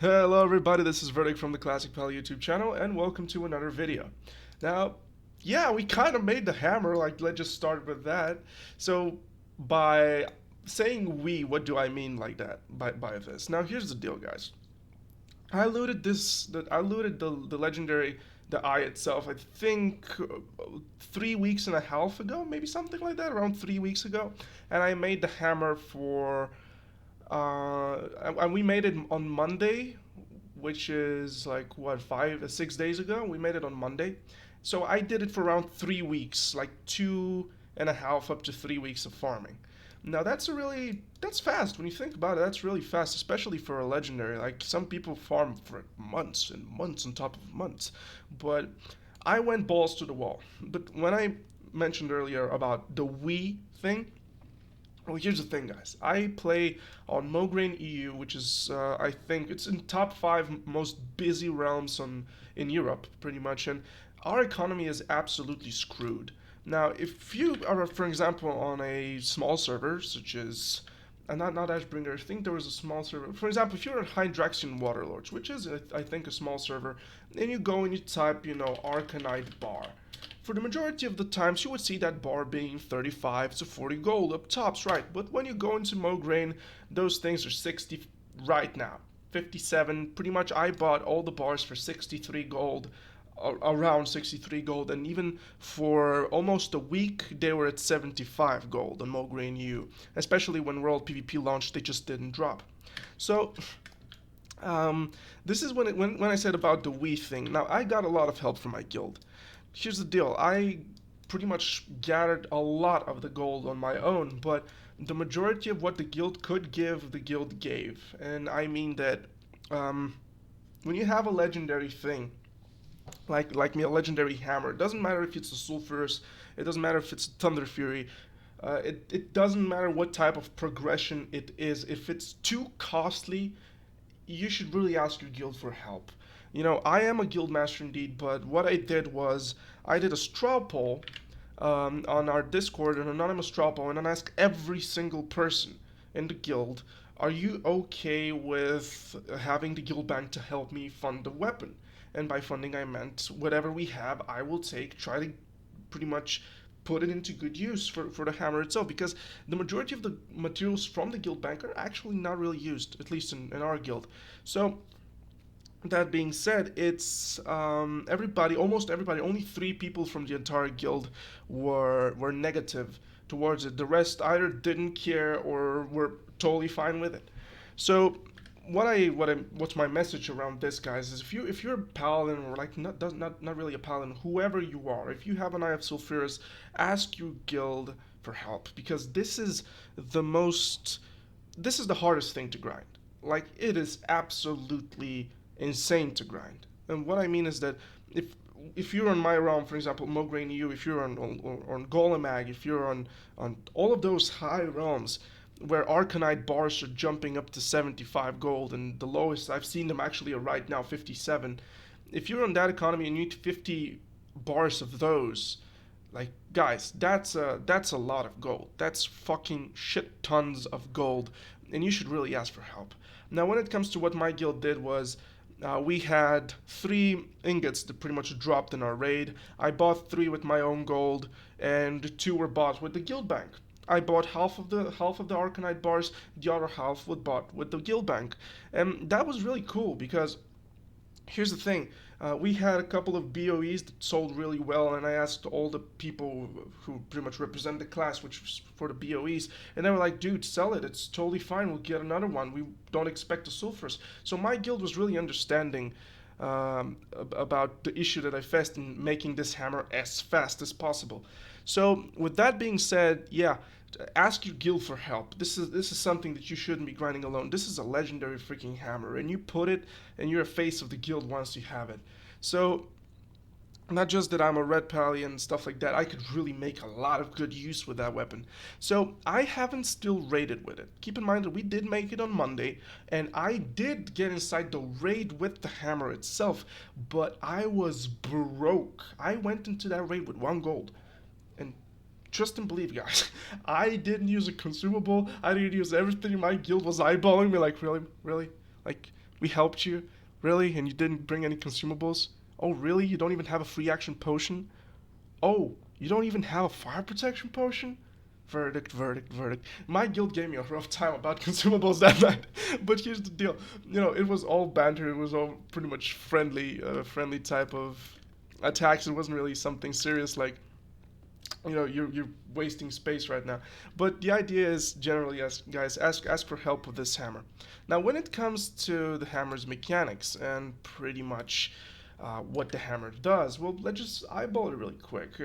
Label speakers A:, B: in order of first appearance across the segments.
A: Hello everybody, this is Verdict from the Classic Pal YouTube channel, and welcome to another video. Now, yeah, we kind of made the hammer, like, let's just start with that. So, by saying we, what do I mean like that, by this? Now, here's the deal, guys. I looted the legendary, the eye itself, I think 3 weeks and a half ago, maybe something like that, around 3 weeks ago. And I made the hammer for and we made it on Monday, which is like what 5 6 days ago. We made it on Monday, so I did it for around 3 weeks, like 2.5 up to 3 weeks of farming. Now that's fast when you think about it. That's really fast, especially for a legendary. Like some people farm for months and months on top of months, but I went balls to the wall. But when I mentioned earlier about the we thing, well, here's the thing, guys. I play on Mograine EU, which is, I think, it's in top five most busy realms in Europe, pretty much, and our economy is absolutely screwed. Now, if you are, for example, on a small server, such as, not Ashbringer, I think there was a small server. For example, if you're at Hydraxian Waterlords, which is, I think, a small server, and you go and you type, Arcanite bar, for the majority of the times you would see that bar being 35 to 40 gold up tops, right? But when you go into Mograine, those things are 60 right now. 57, pretty much I bought all the bars for 63 gold, around 63 gold, and even for almost a week they were at 75 gold on Mograine U, especially when World PvP launched, they just didn't drop. So this is when I said about the Wii thing. Now I got a lot of help from my guild. Here's the deal. I pretty much gathered a lot of the gold on my own, but the majority of what the guild could give, the guild gave. And I mean that when you have a legendary thing, like me, a legendary hammer, it doesn't matter if it's a Sulfuras, it doesn't matter if it's a Thunder Fury, it doesn't matter what type of progression it is. If it's too costly, you should really ask your guild for help. I am a guild master indeed, but what I did was I did a straw poll on our Discord, an anonymous straw poll, and I asked every single person in the guild, are you okay with having the guild bank to help me fund the weapon? And by funding, I meant whatever we have, I will take, try to pretty much put it into good use for the hammer itself, because the majority of the materials from the guild bank are actually not really used, at least in our guild. So that being said, it's everybody, almost everybody, only 3 people from the entire guild were negative towards it. The rest either didn't care or were totally fine with it. So what's my message around this, guys, is if you're a paladin, or like not really a paladin, whoever you are, if you have an Eye of Sulfuras, ask your guild for help, because this is the hardest thing to grind. Like, it is absolutely insane to grind. And what I mean is that if you're on my realm, for example, Mograine EU, if you're on Golemag, if you're on all of those high realms where Arcanite bars are jumping up to 75 gold, and the lowest I've seen them actually are right now 57. If you're on that economy and you need 50 bars of those, like, guys, that's a lot of gold. That's fucking shit tons of gold, and you should really ask for help. Now, when it comes to what my guild did was, we had 3 ingots that pretty much dropped in our raid. I bought 3 with my own gold, and 2 were bought with the guild bank. I bought half of the Arcanite bars, the other half was bought with the guild bank, and that was really cool because here's the thing. We had a couple of BOEs that sold really well, and I asked all the people who pretty much represent the class, which was for the BOEs, and they were like, dude, sell it. It's totally fine. We'll get another one. We don't expect the sulfurs. So my guild was really understanding about the issue that I faced in making this hammer as fast as possible. So with that being said, yeah, ask your guild for help. This is something that you shouldn't be grinding alone. This is a legendary freaking hammer, and you put it, and you're a face of the guild once you have it. So not just that I'm a red pally and stuff like that, I could really make a lot of good use with that weapon. So I haven't still raided with it. Keep in mind that we did make it on Monday, and I did get inside the raid with the hammer itself, but I was broke. I went into that raid with 1 gold. And trust and believe, guys, I didn't use a consumable. I didn't use everything. My guild was eyeballing me like, really, really. Like, we helped you, really, and you didn't bring any consumables? Oh, really? You don't even have a free action potion? Oh, you don't even have a fire protection potion? Verdict, verdict, verdict. My guild gave me a rough time about consumables that night, but here's the deal. It was all banter. It was all pretty much friendly type of attacks. It wasn't really something serious like, you're wasting space right now. But the idea is generally, as guys, ask for help with this hammer. Now, when it comes to the hammer's mechanics and pretty much what the hammer does, well, let's just eyeball it really quick.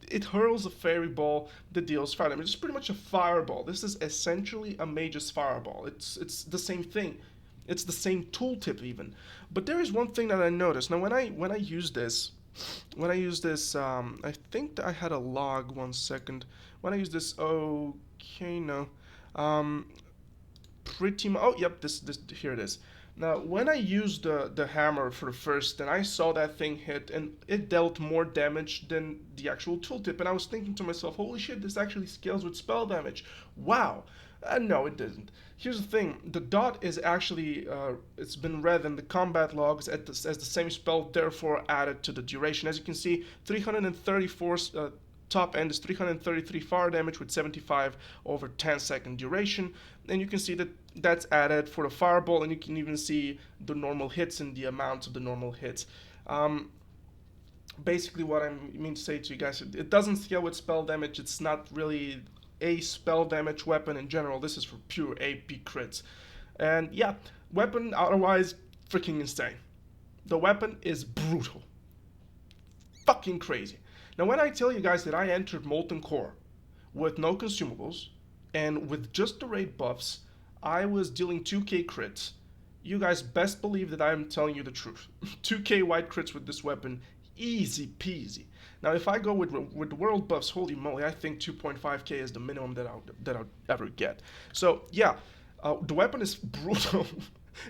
A: It hurls a fairy ball that deals fire damage. It's pretty much a fireball. This is essentially a mage's fireball. It's the same thing. It's the same tooltip even. But there is one thing that I noticed. Now, when I use this, I think that I had a log. 1 second. When I use this, okay, no, um, pretty much. Oh, yep, this here it is. Now, when I used the hammer for the first, and I saw that thing hit, and it dealt more damage than the actual tooltip, and I was thinking to myself, holy shit, this actually scales with spell damage. Wow. No, it didn't. Here's the thing: the dot is actually it's been read in the combat logs as the same spell, therefore added to the duration. As you can see, 334 top end is 333 fire damage with 75 over 10-second duration, and you can see that that's added for the fireball, and you can even see the normal hits and the amount of the normal hits. Basically, what I mean to say to you guys, it doesn't scale with spell damage. It's not really a spell damage weapon in general. This is for pure AP crits. And yeah, weapon otherwise freaking insane. The weapon is brutal. Fucking crazy. Now, when I tell you guys that I entered Molten Core with no consumables and with just the raid buffs, I was dealing 2k crits. You guys best believe that I am telling you the truth. 2k white crits with this weapon, easy peasy. Now, if I go with world buffs, holy moly, I think 2.5k is the minimum that I'll ever get. So yeah, the weapon is brutal.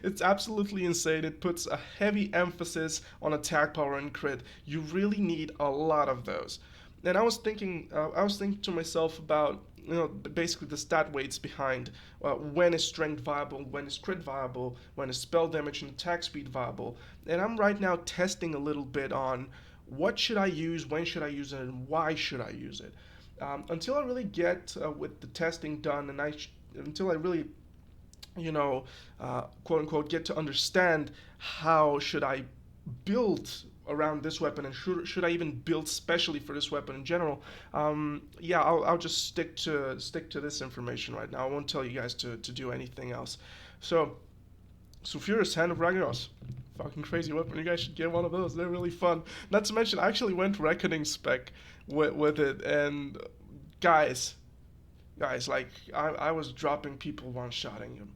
A: It's absolutely insane. It puts a heavy emphasis on attack power and crit. You really need a lot of those. And I was thinking to myself about basically the stat weights behind when is strength viable, when is crit viable, when is spell damage and attack speed viable. And I'm right now testing a little bit on what should I use, when should I use it, and why should I use it. Until I really get with the testing done, and until I really quote unquote, get to understand how should I build around this weapon, and should I even build specially for this weapon in general. Yeah, I'll just stick to this information right now. I won't tell you guys to do anything else. So, Sulfuras, Hand of Ragnaros. Fucking crazy weapon. You guys should get one of those. They're really fun. Not to mention, I actually went Reckoning spec with it, and guys, like I was dropping people, one-shotting them.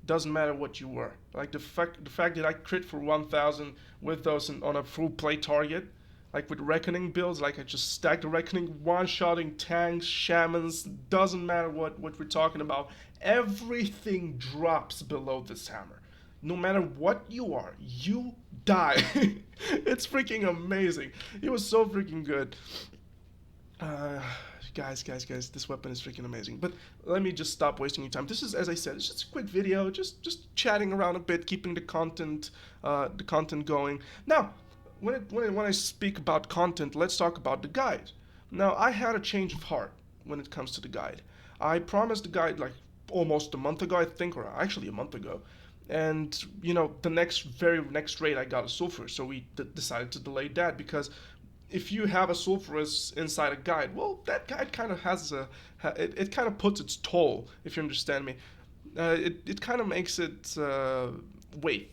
A: Doesn't matter what you were. Like the fact that I crit for 1,000 with those on a full play target, like with Reckoning builds, like I just stacked the Reckoning, one-shotting tanks, shamans, doesn't matter what we're talking about. Everything drops below this hammer. No matter what you are, you die. It's freaking amazing. It was so freaking good. Guys, this weapon is freaking amazing. But let me just stop wasting your time. This is, as I said, it's just a quick video, just chatting around a bit, keeping the content going. Now, when I speak about content, let's talk about the guide. Now, I had a change of heart when it comes to the guide. I promised the guide like almost a month ago, I think, or actually a month ago. And the very next raid I got a sulfur, so we decided to delay that, because if you have a Sulfuras inside a guide, well, that guide kind of has it kind of puts its toll, if you understand me. It kind of makes it wait,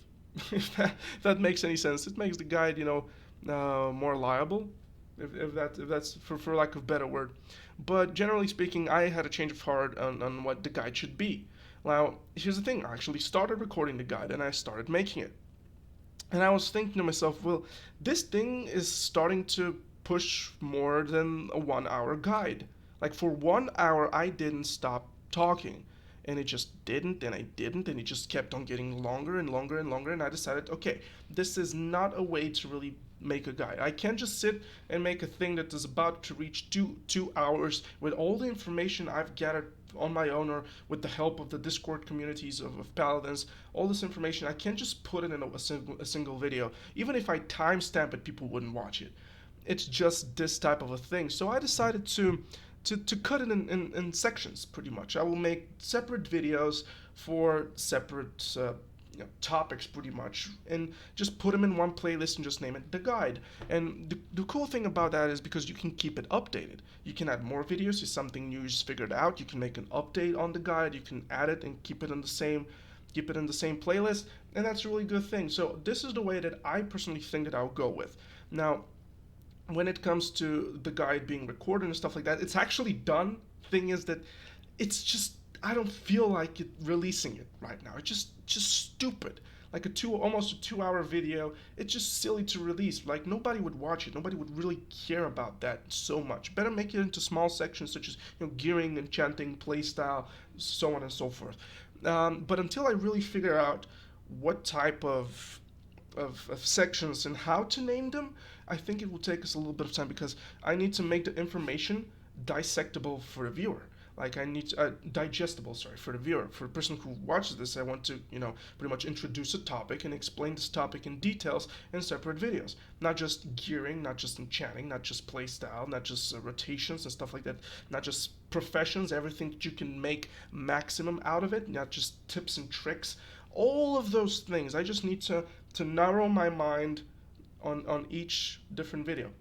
A: if that makes any sense. It makes the guide, more liable, if that's for lack of a better word. But generally speaking, I had a change of heart on what the guide should be. Now, here's the thing. I actually started recording the guide, and I started making it. And I was thinking to myself, well, this thing is starting to push more than a 1 hour guide. Like for 1 hour, I didn't stop talking. And it just didn't, and I didn't, and it just kept on getting longer and longer and longer. And I decided, okay, this is not a way to really make a guide. I can't just sit and make a thing that is about to reach two hours with all the information I've gathered on my own or with the help of the Discord communities of Paladins. All this information, I can't just put it in a single video. Even if I timestamp it, people wouldn't watch it. It's just this type of a thing. So I decided to cut it in sections, pretty much. I will make separate videos for separate topics, pretty much, and just put them in one playlist and just name it the guide. And the cool thing about that is because you can keep it updated. You can add more videos if something new you just figured out. You can make an update on the guide. You can add it and keep it in the same playlist, and that's a really good thing. So this is the way that I personally think that I'll go with. Now, when it comes to the guide being recorded and stuff like that, it's actually done. Thing is that it's just, I don't feel like releasing it right now. It's just stupid. Like almost a 2 hour video. It's just silly to release. Like nobody would watch it. Nobody would really care about that so much. Better make it into small sections such as gearing, enchanting, playstyle, so on and so forth. But until I really figure out what type of sections and how to name them, I think it will take us a little bit of time because I need to make the information dissectable for the viewer. Like I need to, digestible, sorry, for the viewer. For the person who watches this, I want to, pretty much introduce a topic and explain this topic in details in separate videos. Not just gearing, not just enchanting, not just playstyle, not just rotations and stuff like that, not just professions, everything that you can make maximum out of it, not just tips and tricks. All of those things, I just need to narrow my mind on each different video.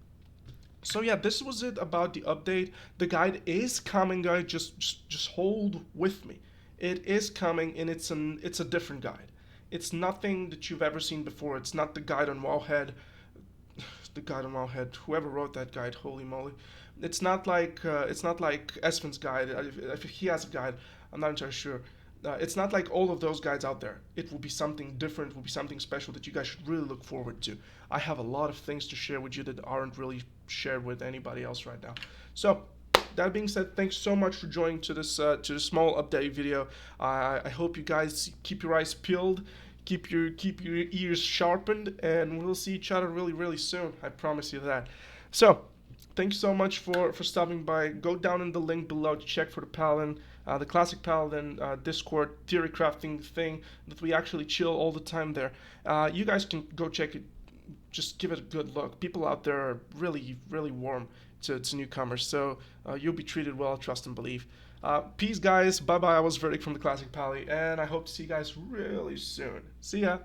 A: So yeah, this was it about the update. The guide is coming, guys. Just hold with me. It is coming, and it's a different guide. It's nothing that you've ever seen before. It's not the guide on Wowhead. The guide on Wowhead. Whoever wrote that guide, holy moly! It's not like Esfin's guide. If he has a guide, I'm not entirely sure. It's not like all of those guides out there. It will be something different, it will be something special that you guys should really look forward to. I have a lot of things to share with you that aren't really shared with anybody else right now. So, that being said, thanks so much for joining to this small update video. I hope you guys keep your eyes peeled, keep your ears sharpened, and we'll see each other really, really soon. I promise you that. So, thank you so much for stopping by. Go down in the link below to check for the Paladin, the Classic Paladin Discord theory crafting thing that we actually chill all the time there. You guys can go check it. Just give it a good look. People out there are really, really warm to newcomers, so you'll be treated well, trust and believe. Peace, guys. Bye-bye. I was Verdict from the Classic Pally, and I hope to see you guys really soon. See ya.